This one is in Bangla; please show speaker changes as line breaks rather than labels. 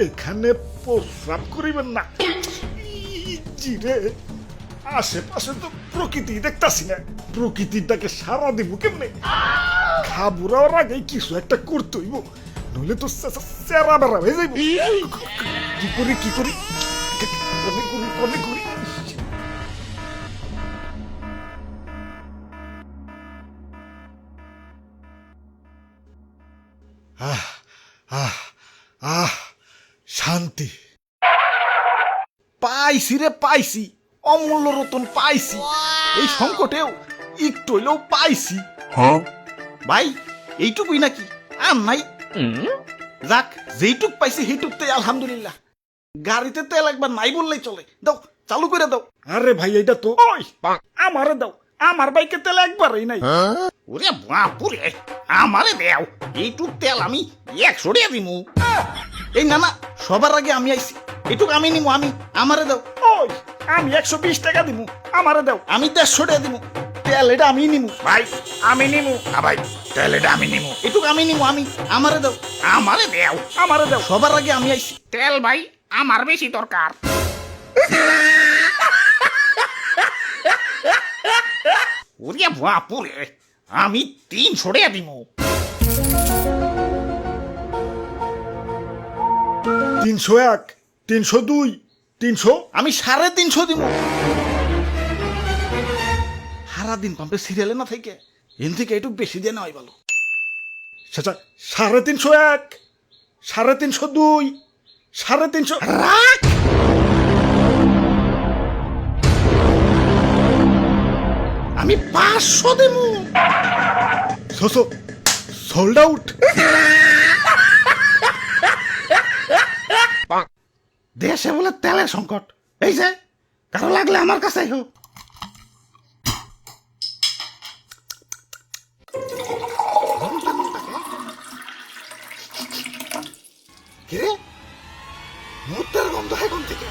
এখানে প্রস্রাব করিবেন না জিরে, আশেপাশে তো প্রকৃতি দেখতাছি না, প্রকৃতিটাকে সারা দিব কেমনে? খাবুরার আগে কিছু একটা করতে হইব, নইলে তো চেরা বেড়া হয়ে যাইব। কি করি কি করি কনে করি কনে করি। আহ আহ আহ শান্তি পাইছি রে, পাইছি অমূল্য রতন পাইছি, এই সংকটেও একটু হইলেও পাইছি। ভাই এইটুকুই নাকি আর নাই? যাক, যেইটুক পাইছি সেইটুকতে আলহামদুলিল্লাহ। গাড়িতে তেল একবার নাই বললেই চলে, দাও চালু করে দাও। আরে ভাই এইটা তো আমারে দাও, আমার বাইকে তেল একবারই নাই।
ওরে বাপুরে, আমারে দেও, এইটুক তেল আমি 100 টাকা দিমু।
এই না না, সবার আগে আমি আইছি, এটুক আমি নিমু, আমি আমারে দাও। ওই আমি 120 টাকা দিমু, আমারে দাও। আমি 150 টাকা দিমু, তেল এটা আমি নিমু।
ভাই আমি নিমু, ভাই তেল এটা আমি নিমু,
এটুক আমি নিমু, আমি আমারে দাও।
আমারে দেও।
আমারে দাও, সবার আগে আমি আইছি।
তেল ভাই আমার বেশি দরকার। ওরে বাপুরে, আমি 300 টাকা দিমু।
301, 302, 300, আমি 350 দিমু। সারাদিন পাম্পে সিরিয়ালে না থেকে এন থেকে একটু বেশি দিয়ে নেওয়াই ভালো। আচ্ছা 301, 302, 350। রাখ, আমি 500 দিমু। Sold out. দেশে বলে তেলের সংকট, এই যে কারো লাগলে আমার কাছেই হোক। কিরে, মুতার গন্ধ এখন থেকে